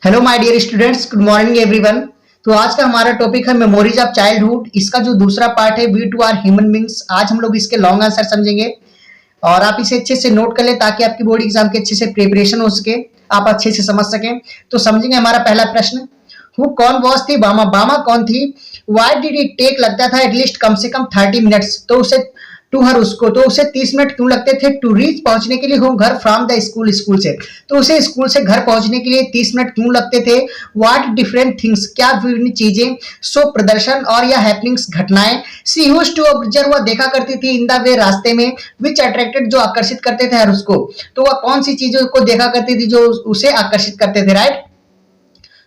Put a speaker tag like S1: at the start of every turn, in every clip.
S1: Hello my dear students, good morning everyone. तो आज का हमारा टॉपिक है मेमोरीज ऑफ चाइल्डहुड। इसका जो दूसरा पार्ट है we too are human beings. आज हम लोग इसके लॉन्ग आंसर समझेंगे और आप इसे अच्छे से नोट कर ले ताकि आपकी बोर्ड एग्जाम के अच्छे से प्रिपरेशन हो सके, आप अच्छे से समझ सकें। तो समझेंगे हमारा पहला प्रश्न। हु कौन वॉज थी बामा? बामा कौन थी? वाई डिड इट टेक लगता था एटलीस्ट कम से कम 30 मिनट्स, तो उसे टू हर उसको तो उसे 30 मिनट क्यों लगते थे टू रीच पहुंचने के लिए होम घर फ्रॉम द स्कूल, स्कूल से तो उसे स्कूल से घर पहुंचने के लिए 30 मिनट क्यों लगते थे? व्हाट डिफरेंट थिंग्स, क्या विभिन्न चीजें, सो प्रदर्शन और या हैपनिंग्स घटनाएं, सी यूज्ड टू ऑब्जर्व वह देखा करती थी, इन द वे रास्ते में, विच अट्रैक्टेड जो आकर्षित करते थे हर उसको, तो वह कौन सी चीजों को देखा करती थी जो उसे आकर्षित करते थे, राइट।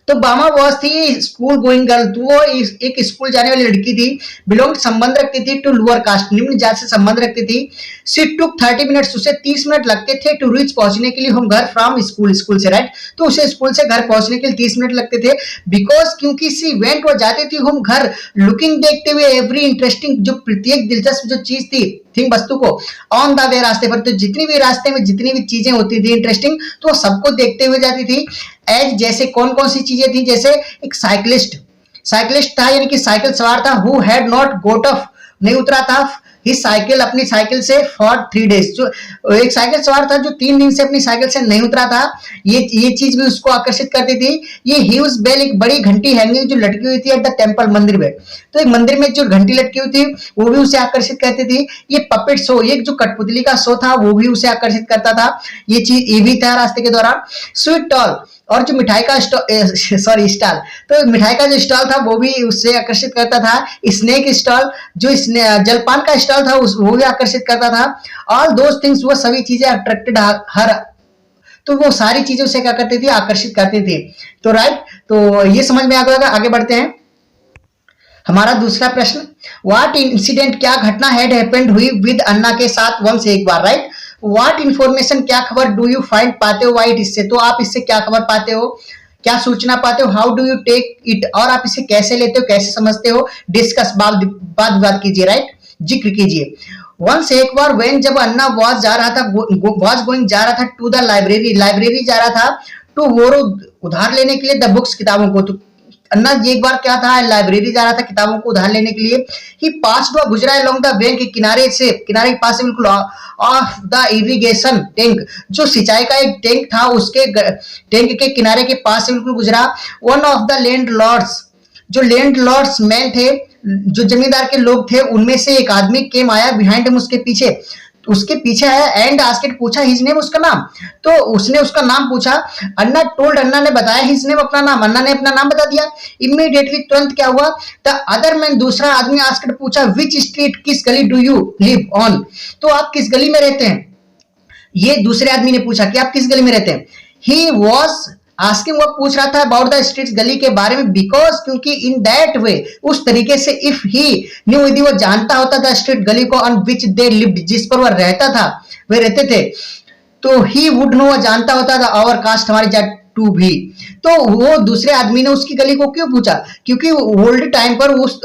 S1: तो बामा वॉज थी स्कूल गोइंग गर्ल, तो वो एक स्कूल जाने वाली लड़की थी। बिलोंग संबंध रखती थी टू लोअर कास्ट, निम्न जात से संबंध रखती थी। सी टुक 30 मिनट्स, उसे 30 मिनट लगते थे टू रीच पहुंचने के लिए होम घर फ्रॉम स्कूल, स्कूल से, राइट। तो उसे स्कूल से घर पहुंचने के लिए 30 मिनट लगते थे बिकॉज क्योंकि सी वेंट, वो जाती थी होम घर लुकिंग, देखते हुए एवरी इंटरेस्टिंग, जो प्रत्येक दिलचस्प जो चीज थी थिंग वस्तु को, ऑन द वे रास्ते पर, तो जितनी भी रास्ते में जितनी भी चीजें होती थी इंटरेस्टिंग, तो सबको देखते हुए जाती थी। एज जैसे कौन कौन सी चीजें थी, जैसे एक साइकिलिस्ट, साइकिलिस्ट था यानी कि साइकिल सवार था, who had not goat of, नहीं उतरा था ही साइकिल, अपनी साइकिल से फॉर 3 डेज, जो एक साइकिल सवार था जो 3 दिन से अपनी साइकिल से नहीं उतरा था। ये चीज भी उसको आकर्षित करती थी। ये ह्यूज बेल, एक बड़ी घंटी हैंगिंग जो लटकी हुई थी एट द टेम्पल, मंदिर में, तो एक मंदिर में जो घंटी लटकी हुई थी वो भी उसे आकर्षित करती थी। ये पपेट शो, एक जो कठपुतली का शो था वो भी उसे आकर्षित करता था। ये भी था रास्ते के दौरान। स्वीट टॉल, और जो मिठाई का सॉरी स्टॉल, तो मिठाई का जो स्टॉल था वो भी उससे आकर्षित करता था। स्नेक स्टॉल, जो जलपान का स्टॉल था वो भी आकर्षित करता था। ऑल दोज थिंग्स, वो सभी चीजें अट्रैक्टेड हर, तो वो सारी चीजें उसे क्या करती थी, आकर्षित करती थी। तो राइट, तो ये समझ में आ गया। आगे बढ़ते हैं। हमारा दूसरा प्रश्न, व्हाट इंसिडेंट, क्या घटना हैड हैपेंड हुई विद अन्ना के साथ वंस, एक बार, राइट। व्हाट इंफॉर्मेशन, क्या खबर, डू यू फाइंड, पाते हो, वाइट इससे, तो आप इससे क्या खबर पाते हो, क्या सूचना पाते हो, how do you take it, और आप इसे कैसे लेते हो, कैसे समझते हो, डिस्कस, बात विवाद कीजिए, राइट, जिक्र कीजिए। वंस, एक बार, वेन, जब अन्ना वॉज जा रहा था, वॉज गोइंग जा रहा था टू द लाइब्रेरी, लाइब्रेरी जा रहा था, टू बोरो, उधार लेने के लिए, द बुक्स, किताबों को, तो अन्ना ये एक बार क्या था, लाइब्रेरी जा रहा था किताबों को उधार लेने के लिए। ही पास्ड, हुआ गुजरा, अलोंग द बैंक, के किनारे से, किनारे के पास से बिल्कुल, ऑफ द इरिगेशन टैंक, जो सिंचाई का एक टैंक था उसके टैंक के किनारे के पास से बिल्कुल गुजरा। One of the landlords, जो लैंड लॉर्ड्स मैन थे, जो जमींदार के लोग थे, उनमें से एक आदमी केम आया, बिहाइंड हिम, उसके पीछे है, एंड आस्क्ड, पूछा, हिज नेम, उसका नाम, तो उसने उसका नाम पूछा। अन्ना टोल्ड, अन्ना ने बताया, हिज नेम, अपना नाम, अन्ना ने अपना नाम बता दिया। इमीडिएटली, तुरंत क्या हुआ, द अदर मैन, दूसरा आदमी आस्क्ड, पूछा, विच स्ट्रीट, किस गली, डू यू लिव ऑन, तो आप किस गली में रहते हैं। ये दूसरे आदमी ने पूछा कि आप किस गली में रहते हैं। ही वॉज आस्किंग, वो पूछ रहा था अबाउट द स्ट्रीट्स, गली के बारे में, बिकॉज क्योंकि इन दैट वे, उस तरीके से, इफ ही न्यू, यदि वो जानता होता था स्ट्रीट, गली को, ऑन विच दे लिव्ड, जिस पर वह रहता था, वे रहते थे, तो ही वुड नो, वो जानता होता था, और कास्ट, हमारी जाट, टू भी। तो वो दूसरे आदमी ने उसकी गली को क्यों पूछा, क्योंकि ओल्ड टाइम पर उस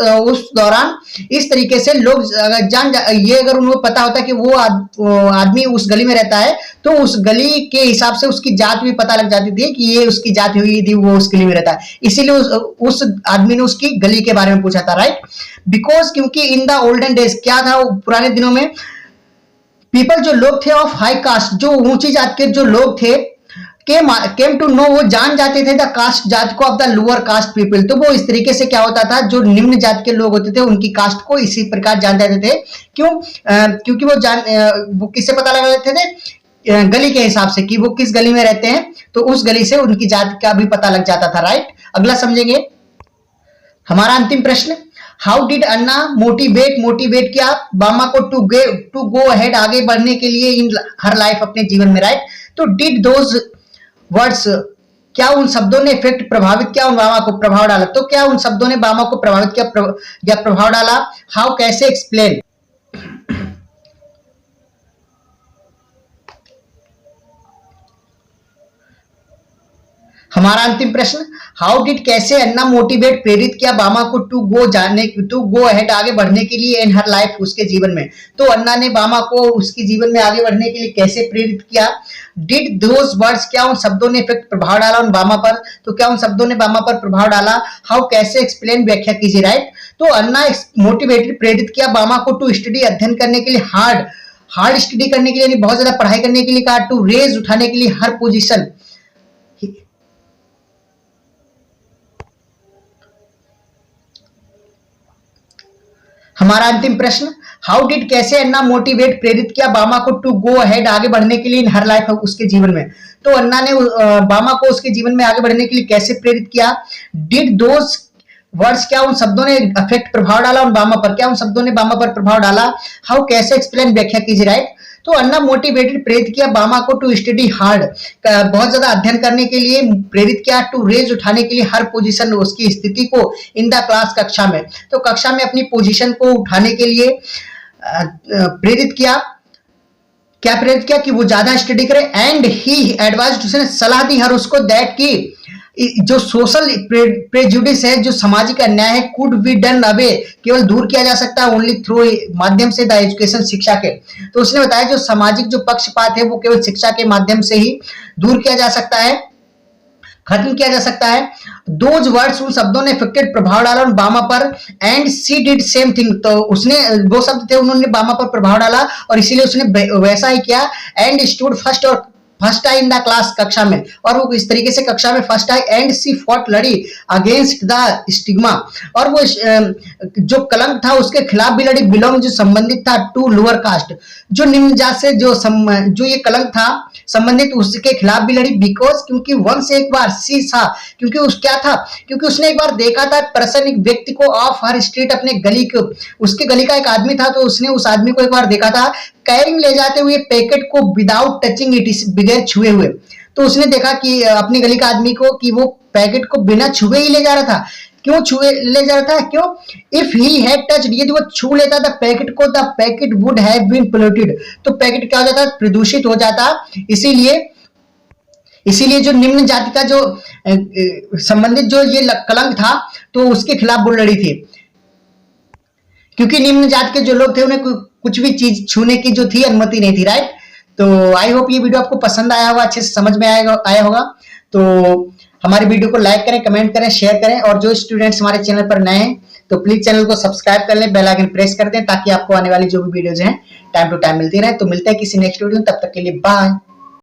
S1: दौरान इस तरीके से लोग ये अगर उनको पता होता कि वो आदमी उस गली में रहता है, तो उस गली के हिसाब से उसकी जात भी पता लग जाती थी कि ये उसकी जात हुई थी, वो उस गली में रहता है, इसीलिए उस आदमी ने उसकी गली के बारे में पूछा था, राइट। बिकॉज क्योंकि इन द ओल्डन डेज, क्या था पुराने दिनों में, पीपल, जो लोग थे, ऑफ हाई कास्ट, जो ऊंची जात के जो लोग थे, केम टू नो, वो जान जाते थे, द कास्ट, जात को, of the lower caste people, तो वो इस तरीके से क्या होता था, जो निम्न जात के लोग होते थे उनकी कास्ट को इसी प्रकार जान जाते थे। क्यों? क्योंकि वो किससे पता लगा लेते थे, गली के हिसाब से, कि वो किस गली में रहते हैं, तो उस गली से उनकी जात का भी पता लग जाता था, राइट। अगला समझेंगे। हमारा अंतिम प्रश्न, हाउ डिड अन्ना मोटिवेट किया बामा को टू गो अहेड, आगे बढ़ने के लिए, इन हर लाइफ, अपने जीवन में, राइट। तो डिड दोज वर्ड्स, क्या उन शब्दों ने इफेक्ट, प्रभावित किया, उन बामा को प्रभाव डाला, तो क्या उन शब्दों ने बामा को प्रभावित किया या प्रभाव डाला, हाउ, कैसे, एक्सप्लेन। हमारा अंतिम प्रश्न, हाउ डिड, कैसे अन्ना मोटिवेट, प्रेरित किया बामा को टू गो अहेड, आगे बढ़ने के लिए इन हर लाइफ, उसके जीवन में। तो अन्ना ने बामा को उसके जीवन में आगे बढ़ने के लिए कैसे प्रेरित किया। डिड दोज वर्ड्स, क्या उन शब्दों ने इफेक्ट, प्रभाव डाला उन बामा पर, तो क्या उन शब्दों ने बामा पर प्रभाव डाला। हाउ, कैसे, एक्सप्लेन, व्याख्या कीजिए, राइट। तो अन्ना मोटिवेटेड, प्रेरित किया बामा को टू स्टडी, अध्ययन करने के लिए, हार्ड स्टडी करने के लिए, बहुत ज्यादा पढ़ाई करने के लिए कहा। टू रेज, उठाने के लिए, हर पोजीशन। हमारा अंतिम प्रश्न, हाउ डिड, कैसे अन्ना मोटिवेट, प्रेरित किया बामा को टू गो अहेड, आगे बढ़ने के लिए इन हर लाइफ, उसके जीवन में। तो अन्ना ने बामा को उसके जीवन में आगे बढ़ने के लिए कैसे प्रेरित किया। डिड दोज वर्ड्स, क्या उन शब्दों ने अफेक्ट, प्रभाव डाला उन बामा पर, क्या उन शब्दों ने बामा पर प्रभाव डाला। हाउ, कैसे, एक्सप्लेन, व्याख्या कीजिए, राइट। तो अन्ना मोटिवेटेड, प्रेरित किया बामा को टू स्टडी हार्ड, बहुत ज्यादा अध्ययन करने के लिए प्रेरित किया। टू रेज, उठाने के लिए हर पोजीशन, उसकी स्थिति को, इन द क्लास, कक्षा में। तो कक्षा में अपनी पोजीशन को उठाने के लिए प्रेरित किया। क्या प्रेरित किया कि वो ज्यादा स्टडी करे। एंड ही एडवाइज्ड, उसने सलाह दी हर उसको, दैट की जो सोशल प्रेजुडिस है, जो सामाजिक अन्याय है, कुड बी डन अवे, केवल दूर किया जा सकता है ओनली थ्रू, माध्यम से द एजुकेशन, शिक्षा के। तो उसने बताया जो सामाजिक जो पक्षपात है वो केवल शिक्षा के माध्यम से ही दूर किया जा सकता है, खत्म किया जा सकता है। दोज वर्ड्स, उन शब्दों ने इफेक्टेड, प्रभाव डाला उन बामा पर। And she did same thing, तो उसने, वो शब्द थे, उन्होंने बामा पर प्रभाव डाला और इसीलिए उसने वैसा ही किया। एंड स्टूड फर्स्ट, और फर्स्ट आई इन द क्लास, कक्षा में, और वो इस तरीके से कक्षा में फर्स्ट आई। एंड सी फॉट, लड़ी, अगेंस्ट द स्टिग्मा, और वो जो कलंक था उसके खिलाफ भी लड़ी। बिलोंग, जो संबंधित था, टू लोअर कास्ट, जो निम्न जात से जो ये कलंक था संबंधित, उसके खिलाफ भी लड़ी। बिकॉज, क्योंकि वंस, एक बार, सी था, क्योंकि उस क्या था, क्योंकि उसने एक बार देखा था पर्सन, एक व्यक्ति को, ऑफ हर स्ट्रीट, अपने गली को, उसके गली का एक आदमी था, तो उसने उस आदमी को एक बार देखा था कैरिंग, ले जाते हुए पैकेट को, विदाउट टचिंग इट, बगैर छुए हुए। तो उसने देखा कि अपनी गली का आदमी को कि वो पैकेट को बिना छुए ही ले जा रहा था। क्यों छुए ले जा रहा था, क्यों। इफ ही हैड टच्ड, यदि वो छू लेता था पैकेट को, the packet would have been polluted, तो पैकेट क्या हो जाता, प्रदूषित हो जाता। इसीलिए जो निम्न जाति का जो संबंधित जो ये कलंक था, तो उसके खिलाफ वो लड़ी थी, क्योंकि निम्न जाति के जो लोग थे उन्हें कुछ भी चीज छूने की जो थी अनुमति नहीं थी, राइट। तो आई होप ये वीडियो आपको पसंद आया होगा, अच्छे से समझ में आया होगा। तो हमारे वीडियो को लाइक करें, कमेंट करें, शेयर करें, और जो स्टूडेंट्स हमारे चैनल पर नए हैं तो प्लीज चैनल को सब्सक्राइब कर लें, बेल आइकन प्रेस कर दें, ताकि आपको आने वाली जो भी वीडियोज हैं टाइम टू टाइम मिलती रहे। तो मिलते हैं किसी नेक्स्ट वीडियो में, तब तक के लिए बाय।